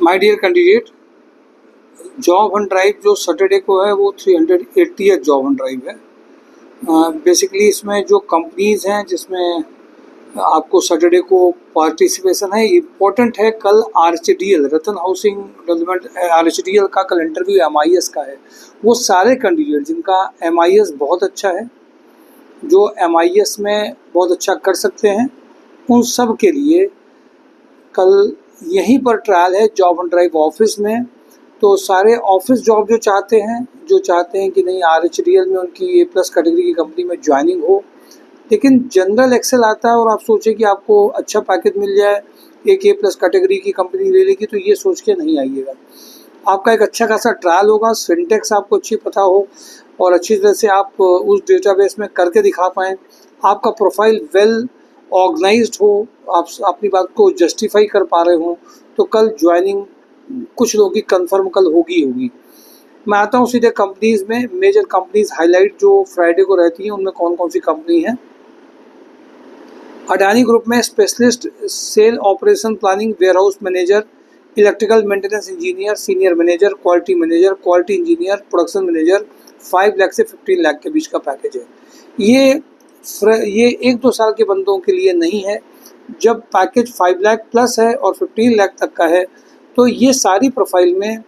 My dear candidate, job hunt drive जो Saturday को है वो 380th जॉब हंट ड्राइव है। बेसिकली इसमें जो कंपनीज हैं जिसमें आपको सैटरडे को पार्टिसिपेशन है, इम्पोर्टेंट है। कल आरएचडीएल रतन हाउसिंग डेवलपमेंट आरएचडीएल का कल इंटरव्यू एमआईएस का है। वो सारे कैंडिडेट जिनका एमआईएस बहुत अच्छा है, जो एमआईएस में बहुत अच्छा कर सकते हैं, उन सब के लिए कल यहीं पर ट्रायल है जॉब हंट ड्राइव ऑफिस में। तो सारे ऑफिस जॉब जो चाहते हैं कि नहीं आरएचडीएल में उनकी A+ कैटेगरी की कंपनी में ज्वाइनिंग हो, लेकिन जनरल एक्सेल आता है और आप सोचें कि आपको अच्छा पैकेज मिल जाए, एक A+ कैटेगरी की कंपनी ले लेगी, तो ये सोच के नहीं आइएगा। आपका एक अच्छा खासा ट्रायल होगा, सिंटेक्स आपको अच्छी पता हो और अच्छी तरह से आप उस डेटाबेस में करके दिखा पाएँ, आपका प्रोफाइल वेल ऑर्गेनाइज्ड हो, आप अपनी बात को जस्टिफाई कर पा रहे हो, तो कल ज्वाइनिंग कुछ लोगों की कंफर्म कल होगी। मैं आता हूँ सीधे कंपनीज में। मेजर कंपनीज हाईलाइट जो फ्राइडे को रहती हैं, उनमें कौन कौन सी कंपनी है। अडानी ग्रुप में specialist sale operation planning warehouse manager, electrical maintenance engineer, senior manager, quality engineer, production manager, 5 lakh से 15 लाख के बीच का पैकेज है। ये 1-2 साल के बंदों के लिए नहीं है। जब पैकेज 5 लाख प्लस है और 15 लाख तक का है, तो ये सारी प्रोफाइल में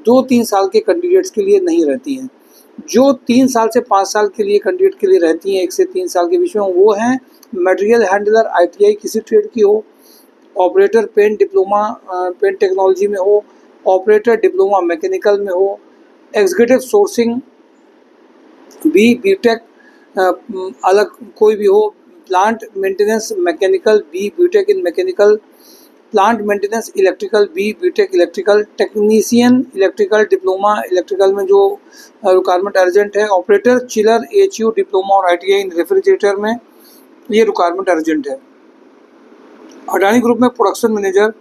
2-3 साल के कैंडिडेट्स के लिए नहीं रहती हैं। जो 3 साल से 5 साल के लिए कैंडिडेट के लिए रहती हैं, 1 से 3 साल के बीच में, वो हैं मटेरियल हैंडलर ITI किसी ट्रेड की हो, operator paint diploma paint technology में हो, ऑपरेटर डिप्लोमा मैकेनिकल में हो, एग्जीक्यूटिव सोर्सिंग बीटेक अलग कोई भी हो, plant maintenance mechanical B Tech in mechanical, plant maintenance electrical B Tech electrical, technician electrical diploma electrical में जो रिक्वायरमेंट अर्जेंट है, ऑपरेटर चिलर HU डिप्लोमा और ITI इन रेफ्रिजरेटर में ये रिक्वायरमेंट अर्जेंट है। अडानी ग्रुप में production manager,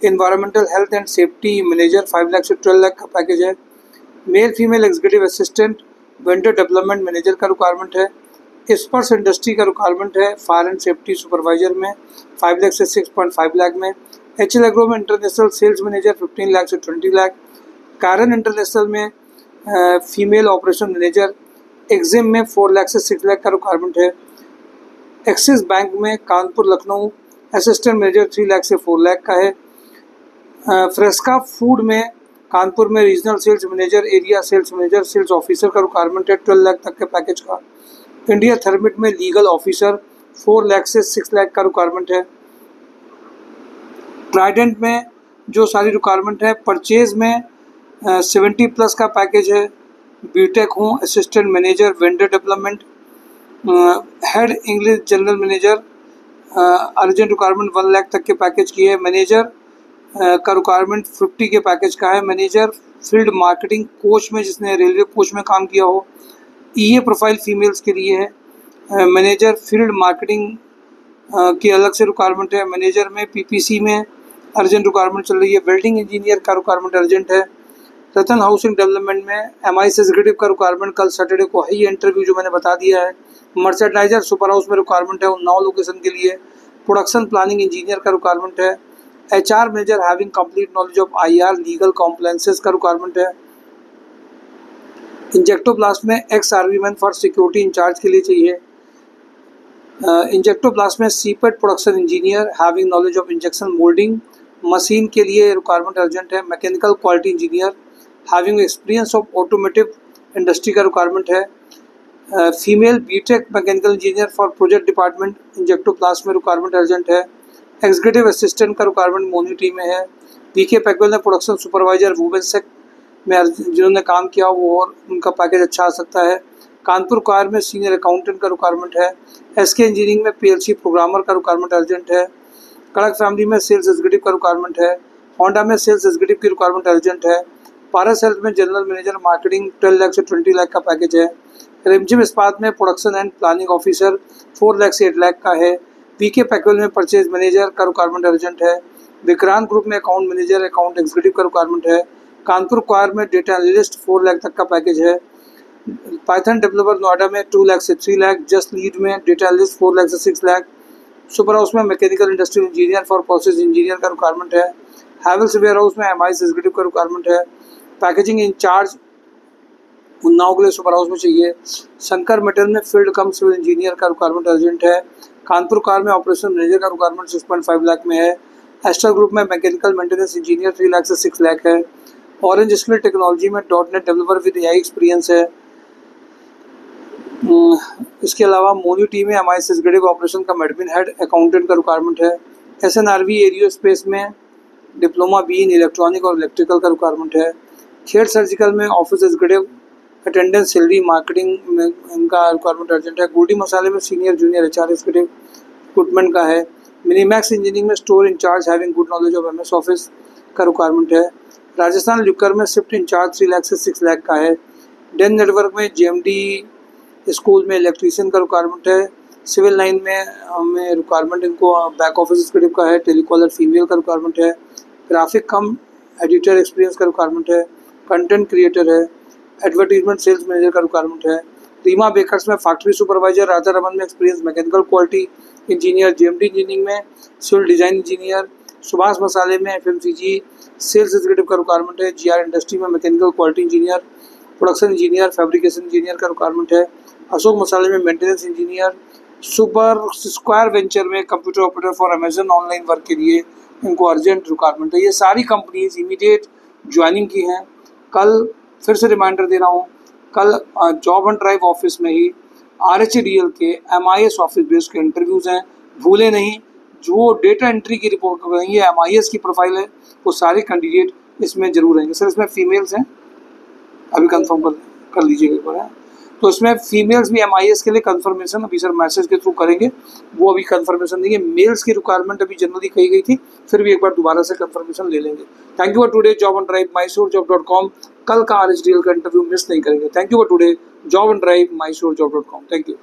environmental health and safety manager 5 lakh से 12 लाख का पैकेज है। Male female executive assistant, vendor development manager का रिक्वायरमेंट है। स्पर्श इंडस्ट्री का रिक्वायरमेंट है फायर एंड सेफ्टी सुपरवाइजर में 5 लाख से 6.5 लाख में। HL एग्रो में इंटरनेशनल सेल्स मैनेजर 15 लाख से 20 लाख। कारण इंटरनेशनल में फीमेल ऑपरेशन मैनेजर, एग्जिम में 4 लाख से 6 लाख का रिक्वायरमेंट है। एक्सिस बैंक में कानपुर लखनऊ असिस्टेंट मैनेजर 3 लाख से 4 लाख का है। फ्रेस्का फूड में कानपुर में regional sales manager, area sales manager, sales officer का रिक्वायरमेंट है 12 लाख तक के पैकेज का। इंडिया थर्मिट में लीगल ऑफिसर 4 लाख से 6 लाख का रिक्वायरमेंट है। ट्राइडेंट में जो सारी रिक्वायरमेंट है, परचेज में 70+ का पैकेज है। बीटेक हो, assistant manager vendor development, head English general manager, urgent requirement 1 lakh तक के पैकेज की है। मैनेजर का रिक्वायरमेंट 50 के पैकेज का है। मैनेजर फील्ड मार्केटिंग कोच में, जिसने रेलवे कोच में काम किया हो, ये प्रोफाइल फीमेल्स के लिए है। मैनेजर फील्ड मार्केटिंग की अलग से रिक्वायरमेंट है। मैनेजर में PPC में अर्जेंट रिक्वायरमेंट चल रही है। वेल्डिंग इंजीनियर का रिक्वायरमेंट अर्जेंट है। रतन हाउसिंग डेवलपमेंट में MIS एग्जीक्यूटिव का रिक्वायरमेंट कल सैटरडे को है, ये इंटरव्यू जो मैंने बता दिया है। मर्चेंडाइजर सुपर हाउस में रिक्वायरमेंट है 9 लोकेशन के लिए। प्रोडक्शन प्लानिंग इंजीनियर का रिक्वायरमेंट है। HR manager having complete knowledge of IR legal compliances का रिक्वायरमेंट है। इंजेक्टोप्लास्ट में ex-आर्मीमैन फॉर सिक्योरिटी इंचार्ज के लिए चाहिए। इंजेक्टोप्लास्ट में CPET production engineer having knowledge of injection moulding machine के लिए रिक्वायरमेंट अर्जेंट है। Mechanical quality engineer having experience of automotive industry का रिक्वायरमेंट है। Female BTech mechanical engineer for project department Injectoplast में रिक्वायरमेंट अर्जेंट है। Executive assistant का requirement मोनिटी में है। VK पैकवेल ने प्रोडक्शन सुपरवाइजर वुमेन्सेक में जिन्होंने काम किया वो, और उनका पैकेज अच्छा आ सकता है। कानपुर क्वायर में सीनियर अकाउंटेंट का रिक्वायरमेंट है। SK इंजीनियरिंग में PLC प्रोग्रामर का रिक्वायरमेंट अर्जेंट है। कड़क फैमिली में सेल्स एग्जीक्यूटिव का रिक्वायरमेंट है। होंडा में सेल्स एग्जीक्यूटिव की रिक्वायरमेंट अर्जेंट है। पारस हेल्थ में जनरल मैनेजर मार्केटिंग 12 लाख से 20 लाख का पैकेज है। रिमझिम इस्पात में production and planning officer 4 lakh से 8 लाख का है। VK पैकवेल में परचेज मैनेजर का रिक्वायरमेंट अर्जेंट है। विक्रांत ग्रुप में अकाउंट मैनेजर अकाउंट एग्जीक्यूटिव का रिक्वायरमेंट है। कानपुर क्वायर में डेटा एनालिस्ट 4 लाख तक का पैकेज है। पाइथन डेवलपर नोएडा में 2 लाख से 3 लाख। जस्ट लीड में डेटा एनालिस्ट 4 लाख से 6 लाख। सुपर हाउस में mechanical industrial engineer for process engineer का रिक्वायरमेंट है। हैवेल्स वेयर हाउस में MIS एग्जीक्यूटिव का रिक्वायरमेंट है। पैकेजिंग इंचार्ज उन्नाव के लिए सुपर हाउस में चाहिए। शंकर मेटल में फील्ड कम सिविल इंजीनियर का रिक्वायरमेंट अर्जेंट है। कानपुर कार में ऑपरेशन मैनेजर का रिक्वायरमेंट 6.5 लाख में है। एस्टर ग्रुप में मैकेनिकल मेंटेनेंस इंजीनियर 3 लाख से 6 लाख है। ऑरेंज स्किल टेक्नोलॉजी में .NET developer with AI experience है। इसके अलावा मोनी टी में MIS एग्जीक्यूटिव ऑपरेशन का एडमिन हेड अकाउंटेंट का रिक्वायरमेंट है। SNRV एरियो स्पेस में डिप्लोमा B इन इलेक्ट्रॉनिक और इलेक्ट्रिकल का रिक्वायरमेंट है। खेड़ सर्जिकल में office executive attendance salary marketing में इनका रिक्वायरमेंट अर्जेंट है। गोल्डी मसाले में senior junior HR executive recruitment का है। मिनीमैक्स इंजीनियरिंग में store incharge having good knowledge of MS office का रिक्वायरमेंट है। राजस्थान लिक्कर में शिफ्ट इंचार्ज 3 लाख से 6 लाख का है। डेन नेटवर्क में JMD स्कूल में इलेक्ट्रीशियन का रिक्वायरमेंट है। सिविल लाइन में रिक्वायरमेंट इनको बैक ऑफिस एग्जीक्यूटिव का है। टेलीकॉलर फीमेल का रिक्वायरमेंट है। ग्राफिक कम एडिटर एक्सपीरियंस का रिक्वायरमेंट है। कंटेंट क्रिएटर है। एडवर्टीजमेंट सेल्स मैनेजर का रिक्वायरमेंट है। रीमा बेकर्स में फैक्ट्री सुपरवाइजर। राजा रमन में experience mechanical quality engineer. JMD engineering में सिविल डिज़ाइन इंजीनियर। सुभाष मसाले में FMCG सेल्स एग्जीक्यूटिव का रिक्वायरमेंट है। GR इंडस्ट्री में mechanical quality engineer, production engineer, fabrication engineer का रिक्वायरमेंट है। अशोक मसाले में maintenance engineer. Super square venture में computer operator for Amazon online work के लिए इनको अर्जेंट रिक्वायरमेंट है। ये सारी कंपनीज इमीडिएट ज्वाइनिंग की हैं। कल फिर से रिमाइंडर दे रहा हूँ, कल जॉब एंड ड्राइव ऑफिस में ही RHDL के MIS ऑफिस बेस्ड के इंटरव्यूज़ हैं, भूले नहीं। जो डेटा एंट्री की रिपोर्ट कर रही है MIS की प्रोफाइल है, वो सारे कैंडिडेट इसमें जरूर रहेंगे। सर इसमें फीमेल्स हैं, अभी कंफर्म कर लीजिएगा एक बार है। तो इसमें फीमेल्स भी MIS के लिए कंफर्मेशन अभी सर मैसेज के थ्रू करेंगे, वो अभी कंफर्मेशन देंगे। मेल्स की रिक्वायरमेंट अभी जनरली कही गई थी, फिर भी एक बार दोबारा से कंफर्मेशन ले लेंगे। Thank you for today job and drive mysurjob.com। कल का RHDL का इंटरव्यू मिस नहीं करेंगे। Thank you for today job and drive mysurjob.com। Thank you.